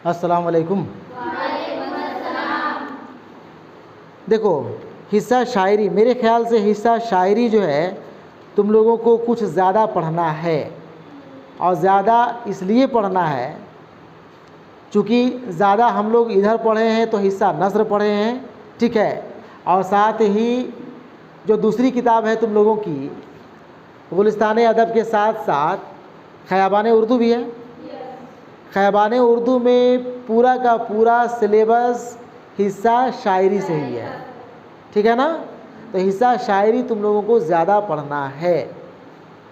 अस्सलाम वालेकुम। देखो, हिस्सा शायरी, मेरे ख़्याल से हिस्सा शायरी जो है तुम लोगों को कुछ ज़्यादा पढ़ना है, और ज़्यादा इसलिए पढ़ना है चूँकि ज़्यादा हम लोग इधर पढ़े हैं तो हिस्सा नस्र पढ़े हैं, ठीक है। और साथ ही जो दूसरी किताब है तुम लोगों की, गुलिस्तान अदब के साथ साथ ख़याबान उर्दू भी है। ख़याबान उर्दू में पूरा का पूरा सिलेबस हिस्सा शायरी से ही है, ठीक है ना। तो हिस्सा शायरी तुम लोगों को ज़्यादा पढ़ना है,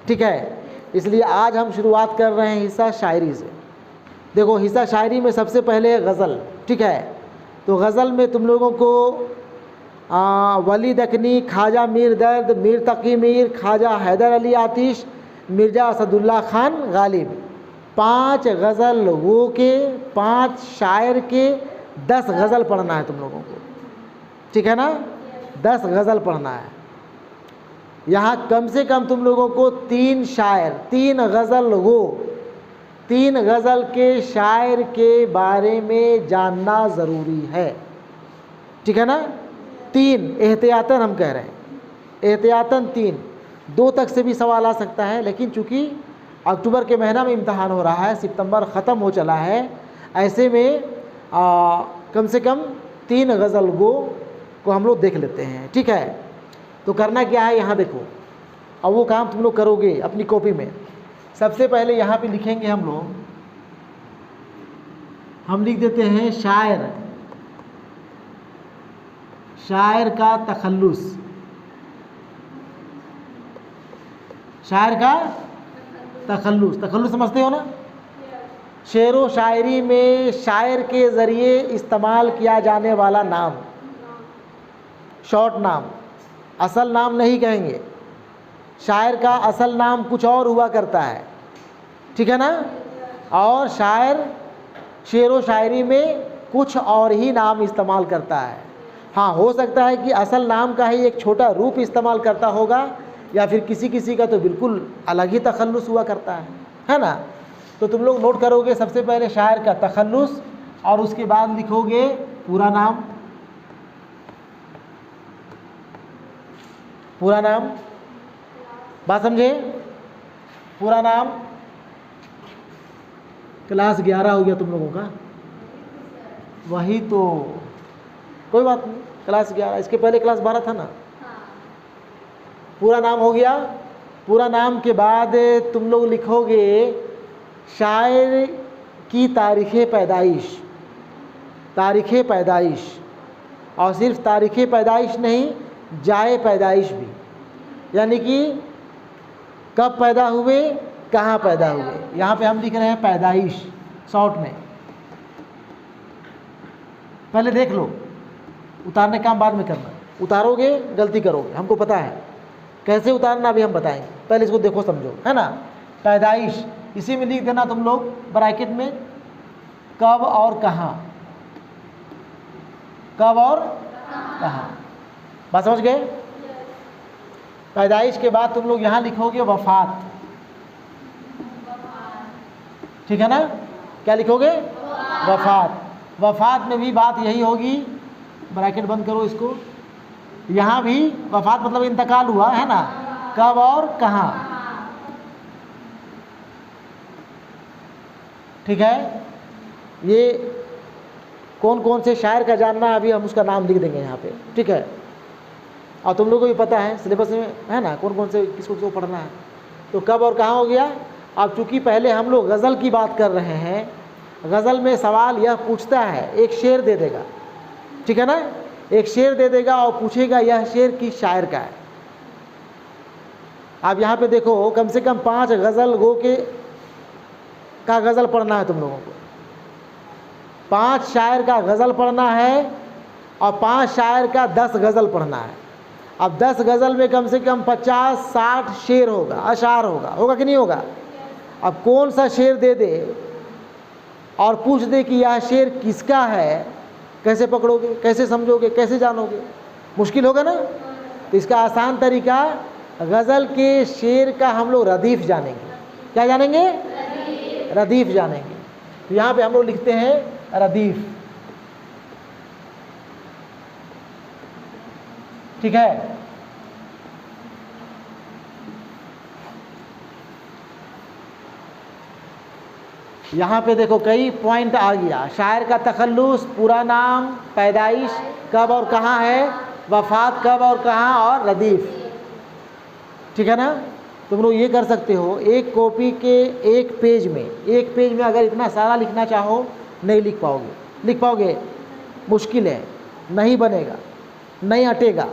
ठीक है। इसलिए आज हम शुरुआत कर रहे हैं हिस्सा शायरी से। देखो, हिस्सा शायरी में सबसे पहले है गज़ल, ठीक है। तो गज़ल में तुम लोगों को वली दकनी, ख्वाजा मीर दर्द, मीर तकी मीर, ख्वाजा हैदर अली आतिश, मिर्ज़ा असदुल्ला खान गालिब, 5 गज़ल वो के, 5 शायर के 10 गज़ल पढ़ना है तुम लोगों को, ठीक है ना। 10 गज़ल पढ़ना है। यहाँ कम से कम तुम लोगों को 3 शायर, 3 गज़ल वो, 3 गज़ल के शायर के बारे में जानना ज़रूरी है, ठीक है ना। 3 एहतियातन हम कह रहे हैं, एहतियातन 3, 2 तक से भी सवाल आ सकता है, लेकिन चूँकि अक्टूबर के महीना में इम्तहान हो रहा है, सितंबर ख़त्म हो चला है, ऐसे में कम से कम 3 गज़ल गो को हम लोग देख लेते हैं, ठीक है। तो करना क्या है, यहाँ देखो, अब वो काम तुम लोग करोगे अपनी कॉपी में। सबसे पहले यहाँ पे लिखेंगे हम लिख देते हैं शायर, शायर का तखल्लुस, शायर का तखल्लुस, तखल्लुस समझते हो ना। शेर व शायरी में शायर के ज़रिए इस्तेमाल किया जाने वाला नाम, शॉर्ट नाम, असल नाम नहीं कहेंगे। शायर का असल नाम कुछ और हुआ करता है, ठीक है ना। और शायर शेर व शायरी में कुछ और ही नाम इस्तेमाल करता है। हाँ, हो सकता है कि असल नाम का ही एक छोटा रूप इस्तेमाल करता होगा, या फिर किसी किसी का तो बिल्कुल अलग ही तखल्लुस हुआ करता है ना। तो तुम लोग नोट करोगे सबसे पहले शायर का तखल्लुस, और उसके बाद लिखोगे पूरा नाम, पूरा नाम, बात समझे। पूरा नाम, क्लास 11 हो गया तुम लोगों का, वही तो, कोई बात नहीं, क्लास 11, इसके पहले क्लास 12 था ना। पूरा नाम हो गया। पूरा नाम के बाद तुम लोग लिखोगे शायर की तारीख़ पैदाइश, तारीख़ पैदाइश, और सिर्फ तारीख़ पैदाइश नहीं, जाए पैदाइश भी, यानी कि कब पैदा हुए, कहाँ पैदा हुए। यहाँ पे हम लिख रहे हैं पैदाइश शॉर्ट में। पहले देख लो, उतारने काम बाद में करना, उतारोगे गलती करोगे, हमको पता है कैसे उतारना भी हम बताएंगे, पहले इसको देखो समझो, है ना। पैदाइश, इसी में लिख देना तुम लोग ब्रैकेट में कब और कहाँ, कब और कहाँ, बात समझ गए। पैदाइश के बाद तुम लोग यहाँ लिखोगे वफ़ात, ठीक है ना। क्या लिखोगे, वफ़ात। वफ़ात में भी बात यही होगी, ब्रैकेट बंद करो इसको, यहाँ भी वफ़ात मतलब इंतकाल हुआ, है ना, कब और कहाँ, ठीक है। ये कौन कौन से शायर का जानना है, अभी हम उसका नाम लिख देंगे यहाँ पे, ठीक है। और तुम लोगों को भी पता है सिलेबस में, है ना, कौन कौन से किसको किसको पढ़ना है। तो कब और कहाँ हो गया। अब चूँकि पहले हम लोग गज़ल की बात कर रहे हैं, गज़ल में सवाल यह पूछता है, एक शेर दे देगा, ठीक है ना, एक शेर दे देगा और पूछेगा यह शेर किस शायर का है। आप यहाँ पे देखो, कम से कम 5 गज़ल गो के का गज़ल पढ़ना है तुम लोगों को, 5 शायर का गज़ल पढ़ना है, और 5 शायर का 10 गज़ल पढ़ना है। अब 10 गज़ल में कम से कम 50-60 शेर होगा, अशार होगा, होगा कि नहीं होगा। अब कौन सा शेर दे दे और पूछ दे कि यह शेर किसका है, कैसे पकड़ोगे, कैसे समझोगे, कैसे जानोगे, मुश्किल होगा ना। तो इसका आसान तरीका, गज़ल के शेर का हम लोग रदीफ़ जानेंगे। क्या जानेंगे, रदीफ़ जानेंगे। तो यहाँ पे हम लोग लिखते हैं रदीफ। ठीक है, यहाँ पे देखो कई पॉइंट आ गया। शायर का तखल्लुस, पूरा नाम, पैदाइश कब और कहाँ है, वफात कब और कहाँ, और रदीफ। ठीक है ना। तुम लोग ये कर सकते हो, एक कॉपी के एक पेज में अगर इतना सारा लिखना चाहो नहीं लिख पाओगे। लिख पाओगे? मुश्किल है, नहीं बनेगा, नहीं अटेगा।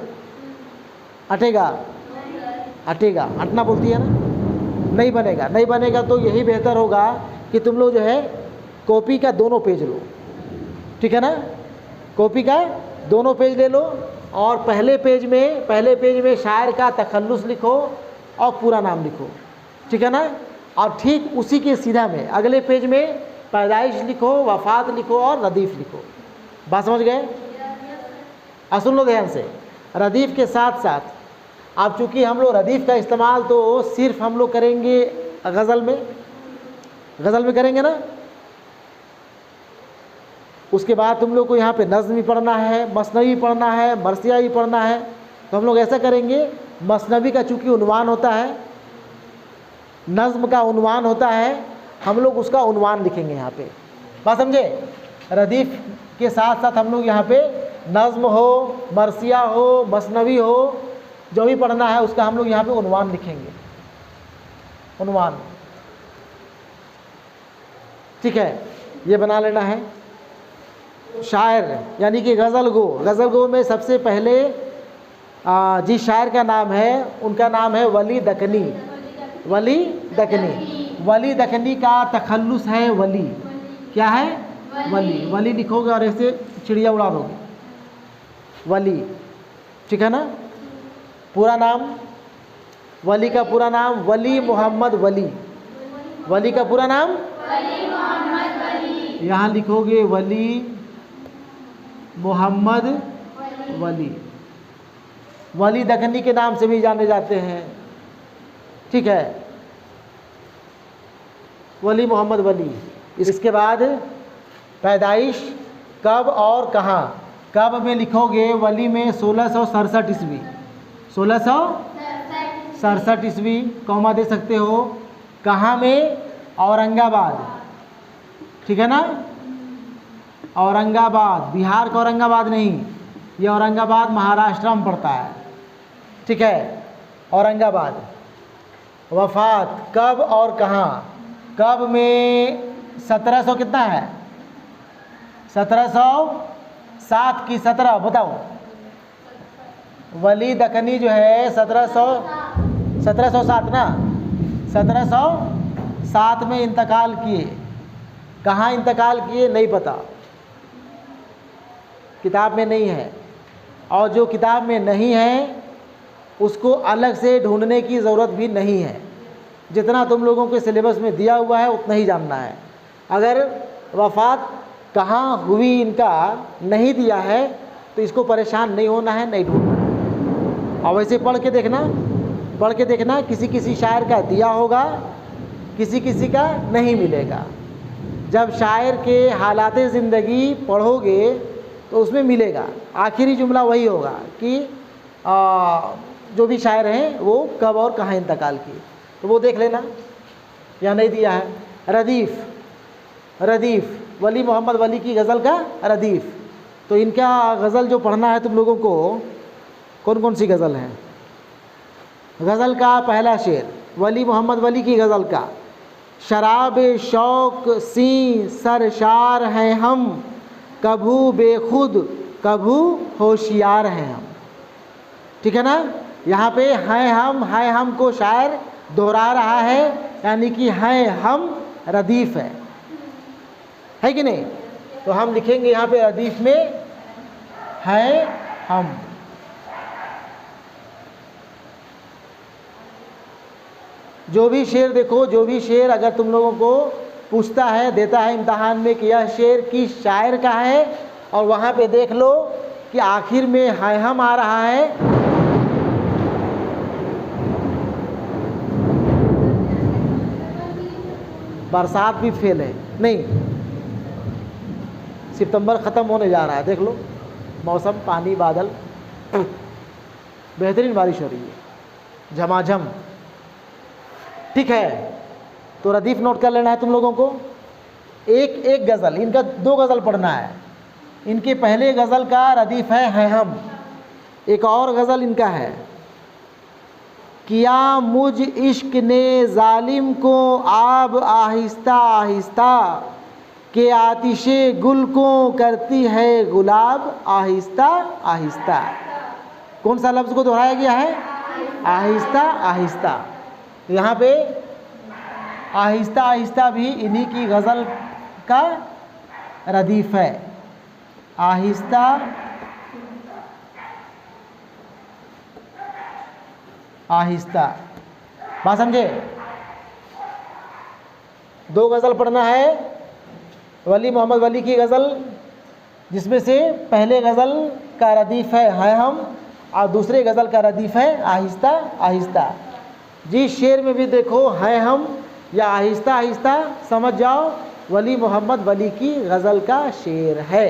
अटेगा? अटेगा, अटना बोलती है ना, नहीं बनेगा। नहीं बनेगा तो यही बेहतर होगा कि तुम लोग जो है कॉपी का दोनों पेज लो। ठीक है ना, कॉपी का दोनों पेज ले लो और पहले पेज में शायर का तखल्लुस लिखो और पूरा नाम लिखो। ठीक है ना। और ठीक उसी के सीधा में अगले पेज में पैदाइश लिखो, वफात लिखो और रदीफ लिखो। बात समझ गए? अब सुन लो ध्यान से। रदीफ के साथ साथ अब चूँकि हम लोग रदीफ का इस्तेमाल तो सिर्फ हम लोग करेंगे गज़ल में करेंगे ना। उसके बाद तुम लोग को यहाँ पे नज़्म भी पढ़ना है, मसनवी पढ़ना है, मरसिया भी पढ़ना है। तो हम लोग ऐसा करेंगे, मसनवी का चूँकि उन्वान होता है, नज़्म का उन्वान होता है, हम लोग उसका उन्वान लिखेंगे यहाँ पे। बात समझे? रदीफ के साथ साथ हम लोग यहाँ पे नज़्म हो, मरसिया हो, मसनवी हो, जो भी पढ़ना है उसका हम लोग यहाँ पे उन्वान लिखेंगे। उन्वान, ठीक है, ये बना लेना है। शायर यानी कि गज़ल गो में सबसे पहले जिस शायर का नाम है उनका नाम है वली दकनी। वली दकनी का तखल्लुस है वली। क्या है? वली लिखोगे और ऐसे चिड़िया उड़ा दोगे, वली। ठीक है ना। पूरा नाम, वली का पूरा नाम वली मोहम्मद वली। वली का पूरा नाम यहाँ लिखोगे वली मोहम्मद वली। वली दकनी के नाम से भी जाने जाते हैं। ठीक है, वली मोहम्मद वली। इसके बाद पैदाइश कब और कहाँ। कब में लिखोगे वली में 1667 ईस्वी। 1667 ईस्वी, कौमा दे सकते हो। कहाँ में? औरंगाबाद। ठीक है ना। औरंगाबाद, बिहार का औरंगाबाद नहीं, ये औरंगाबाद महाराष्ट्र में पड़ता है। ठीक है, औरंगाबाद। वफात कब और कहाँ। कब में 1700 कितना है? 1707 की 17 बताओ। वली दकनी जो है 1707 ना, 1707 में इंतकाल किए। कहाँ इंतकाल किए नहीं पता, किताब में नहीं है। और जो किताब में नहीं है उसको अलग से ढूंढने की ज़रूरत भी नहीं है। जितना तुम लोगों के सिलेबस में दिया हुआ है उतना ही जानना है। अगर वफ़ात कहाँ हुई इनका नहीं दिया है तो इसको परेशान नहीं होना है, नहीं ढूंढना है। और वैसे पढ़ के देखना, किसी शायर का दिया होगा, किसी का नहीं मिलेगा। जब शायर के हालात ज़िंदगी पढ़ोगे तो उसमें मिलेगा। आखिरी जुमला वही होगा कि जो भी शायर हैं वो कब और कहाँ इंतकाल किए, तो वो देख लेना। यहाँ नहीं दिया है। रदीफ़ वली मोहम्मद वली की गज़ल का रदीफ़। तो इनका गज़ल जो पढ़ना है तुम लोगों को, कौन कौन सी गज़ल हैं। गज़ल का पहला शेर वली मोहम्मद वली की गज़ल का, शराब शौक़ सी सरशार हैं हम, कभू बेखुद कभू होशियार हैं हम। ठीक है ना। यहाँ पे हैं हम को शायर दोहरा रहा है, यानी कि हैं हम रदीफ़ है कि नहीं। तो हम लिखेंगे यहाँ पे रदीफ़ में हैं हम। जो भी शेर देखो, जो भी शेर अगर तुम लोगों को पूछता है, देता है इम्तहान में कि यह शेर किस शायर का है, और वहाँ पे देख लो कि आखिर में है हम आ रहा है, बरसात भी फेल है नहीं। सितंबर ख़त्म होने जा रहा है, देख लो मौसम, पानी, बादल, बेहतरीन बारिश हो रही है झमाझम। ठीक है, तो रदीफ़ नोट कर लेना है तुम लोगों को। एक एक गज़ल, इनका 2 गज़ल पढ़ना है। इनके पहले गज़ल का रदीफ़ है हम। एक और गज़ल इनका है, किया मुझ इश्क ने जालिम को आब आहिस्ता आहिस्ता, के आतिशे गुल को करती है गुलाब आहिस्ता आहिस्ता। कौन सा लफ्ज़ को दोहराया गया है? आहिस्ता आहिस्ता। यहाँ पे आहिस्ता आहिस्ता भी इन्हीं की गज़ल का रदीफ़ है। आहिस्ता आहिस्ता, बात समझे? 2 गज़ल पढ़ना है वली मोहम्मद वली की गज़ल, जिसमें से पहले गज़ल का रदीफ़ है हम और दूसरे गज़ल का रदीफ़ है आहिस्ता आहिस्ता। जिस शेर में भी देखो है हम या आहिस्ता आहिस्ता, समझ जाओ वली मोहम्मद वली की गज़ल का शेर है।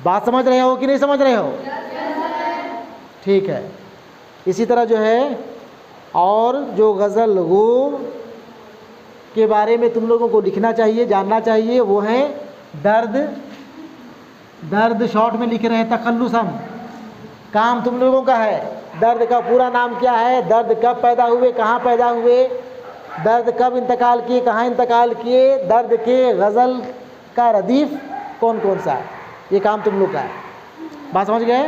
बात समझ रहे हो कि नहीं समझ रहे हो? ठीक है। इसी तरह जो है और जो गज़ल गो के बारे में तुम लोगों को लिखना चाहिए, जानना चाहिए, वो है दर्द। दर्द शॉर्ट में लिख रहे हैं तखल्लुसम। काम तुम लोगों का है, दर्द का पूरा नाम क्या है, दर्द कब पैदा हुए, कहाँ पैदा हुए, दर्द कब इंतकाल किए, कहाँ इंतकाल किए, दर्द के गज़ल का रदीफ़ कौन कौन सा है, ये काम तुम लोग का है। बात समझ गए?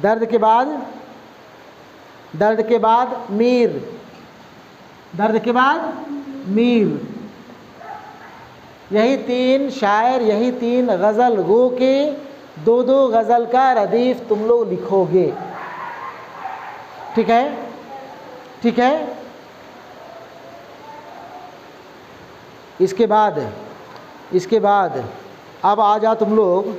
दर्द के बाद मीर, दर्द के बाद मीर, यही 3 शायर, यही 3 गज़ल गो के 2-2 गज़ल का रदीफ़ तुम लोग लिखोगे। ठीक है? ठीक है। इसके बाद अब आ जाओ तुम लोग,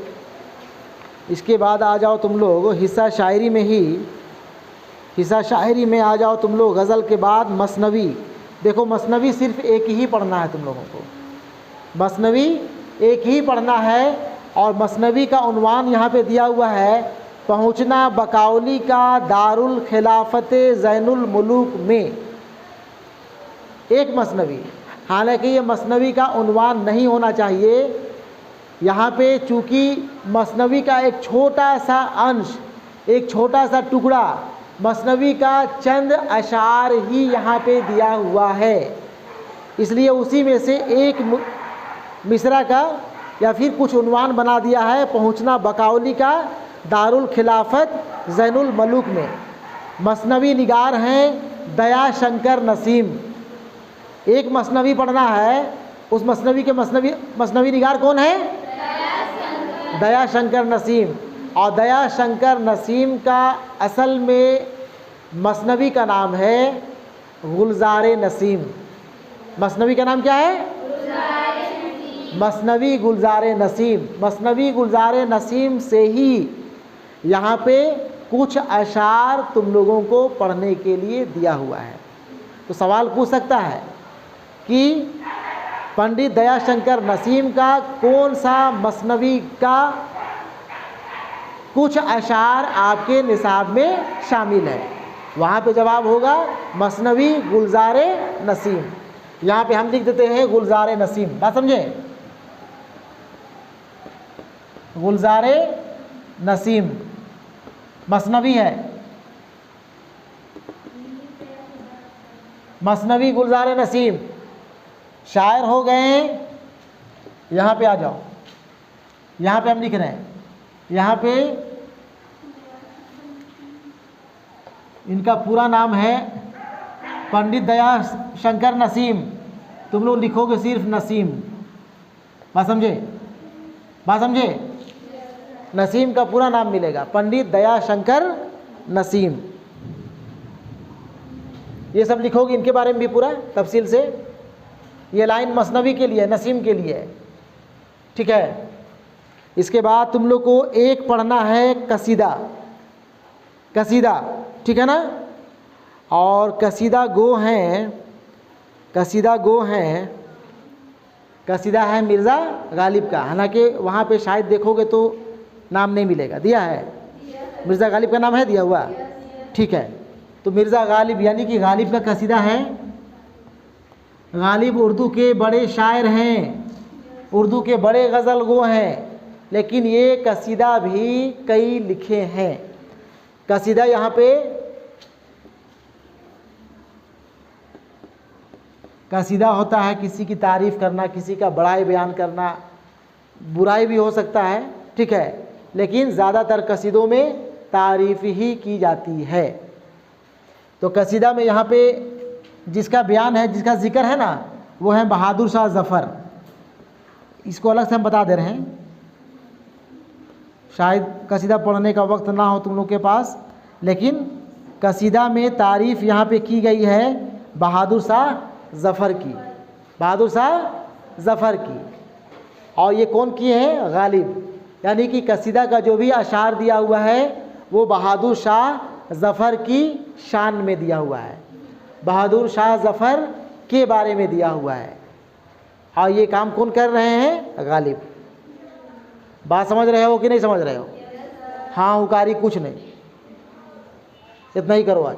इसके बाद आ जाओ तुम लोग हिस्सा शायरी में ही, हिस्सा शायरी में आ जाओ तुम लोग। गज़ल के बाद मसनवी। देखो मसनवी सिर्फ़ एक ही पढ़ना है तुम लोगों को, मसनवी एक ही पढ़ना है। और मसनवी का उन्वान यहाँ पे दिया हुआ है, पहुँचना बकाउली का दारुल खिलाफत ज़ैनुल मुलूक में। एक मसनवी, हालांकि ये मसनवी का उन्वान नहीं होना चाहिए। यहाँ पे चूँकि मसनवी का एक छोटा सा अंश, एक छोटा सा टुकड़ा मसनवी का चंद अशार ही यहाँ पे दिया हुआ है, इसलिए उसी में से एक मिसरा का या फिर कुछ उन्वान बना दिया है, पहुँचना बकाउली का दारुल खिलाफत ज़ैनुल मलूक में। मसनवी निगार हैं दया शंकर नसीम। एक मसनवी पढ़ना है, उस मसनवी के मसनवी निगार कौन है? दया शंकर नसीम। और दया शंकर नसीम का असल में मसनवी का नाम है गुलज़ारे नसीम। मसनवी का नाम क्या है? मसनवी गुलज़ारे नसीम। मसनवी गुलज़ारे नसीम से ही यहाँ पे कुछ अशार तुम लोगों को पढ़ने के लिए दिया हुआ है। तो सवाल पूछ सकता है कि पंडित दयाशंकर नसीम का कौन सा मसनवी का कुछ अशार आपके निसाब में शामिल है? वहाँ पे जवाब होगा मसनवी गुलज़ारे नसीम। यहाँ पे हम लिख देते हैं गुलज़ारे नसीम। बात समझे? गुलज़ारे नसीम मसनवी है। मसनवी गुलज़ारे नसीम शायर हो गए। यहाँ पे आ जाओ, यहाँ पे हम लिख रहे हैं, यहाँ पे इनका पूरा नाम है पंडित दया शंकर नसीम। तुम लोग लिखोगे सिर्फ नसीम। बात समझे? बात समझे? नसीम का पूरा नाम मिलेगा पंडित दया शंकर नसीम। ये सब लिखोगे, इनके बारे में भी पूरा तफसील से। ये लाइन मसनवी के लिए, नसीम के लिए, ठीक है। इसके बाद तुम लोग को एक पढ़ना है कसीदा। कसीदा, ठीक है ना? और कसीदा गो हैं, कसीदा गो हैं, कसीदा है मिर्ज़ा गालिब का, हालांकि वहाँ पे शायद देखोगे तो नाम नहीं मिलेगा। दिया है मिर्ज़ा गालिब का नाम है दिया हुआ, ठीक है। तो मिर्ज़ा गालिब यानी कि गालिब का कसीदा है। गालिब उर्दू के बड़े शायर हैं, उर्दू के बड़े गज़ल गो हैं, लेकिन ये कसीदा भी कई लिखे हैं। कसीदा यहाँ पे कसीदा होता है किसी की तारीफ़ करना, किसी का बड़ाई बयान करना, बुराई भी हो सकता है, ठीक है, लेकिन ज़्यादातर कसीदों में तारीफ़ ही की जाती है। तो कसीदा में यहाँ पे जिसका बयान है, जिसका ज़िक्र है ना, वो है बहादुर शाह ज़फ़र। इसको अलग से हम बता दे रहे हैं, शायद कसीदा पढ़ने का वक्त ना हो तुम लोग के पास, लेकिन कसीदा में तारीफ़ यहाँ पे की गई है बहादुर शाह ज़फ़र की, बहादुर शाह ज़फ़र की। और ये कौन किए हैं? गालिब। यानी कि कसीदा का जो भी अशार दिया हुआ है वो बहादुर शाह ज़फ़र की शान में दिया हुआ है, बहादुर शाह ज़फ़र के बारे में दिया हुआ है। और ये काम कौन कर रहे हैं? गालिब। बात समझ रहे हो कि नहीं समझ रहे हो? हाँ उकारी कुछ नहीं, इतना ही करो आज,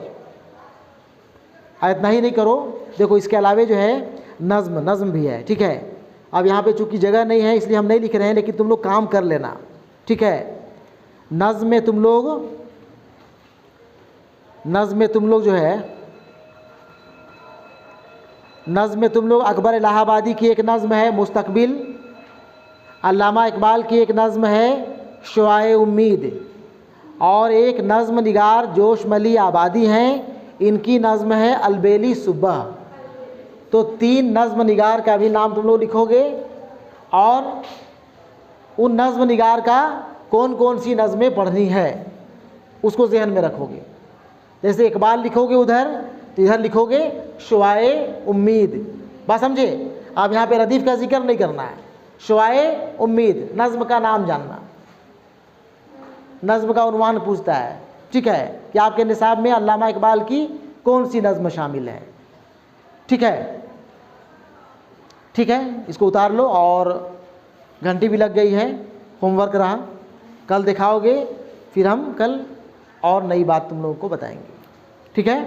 इतना ही नहीं करो। देखो इसके अलावे जो है नज़्म भी है, ठीक है। अब यहाँ पे चूँकि जगह नहीं है इसलिए हम नहीं लिख रहे हैं, लेकिन तुम लोग काम कर लेना, ठीक है। नज़्म में तुम लोग जो है, नज़्म में तुम लोग अकबर इलाहाबादी की एक नज़्म है मुस्तकबिल, अल्लामा इकबाल की एक नज़्म है शुआए उम्मीद, और एक नज़्म निगार जोशमली आबादी हैं, इनकी नज़्म है अलबेली सुबह। तो 3 नज़्म निगार का भी नाम तुम लोग लिखोगे, और उन नज़्म निगार का कौन कौन सी नज़में पढ़नी है उसको जहन में रखोगे। जैसे इकबाल लिखोगे उधर, तो इधर लिखोगे शुआए उम्मीद। बात समझे? अब यहाँ पे रदीफ़ का जिक्र नहीं करना है, शुआए उम्मीद नज़्म का नाम जानना, नज़्म का उन्वान पूछता है, ठीक है, कि आपके निसाब में अल्लामा इकबाल की कौन सी नज़्म शामिल है, ठीक है। ठीक है, इसको उतार लो, और घंटी भी लग गई है, होमवर्क रहा, कल दिखाओगे, फिर हम कल और नई बात तुम लोगों को बताएंगे, ठीक है।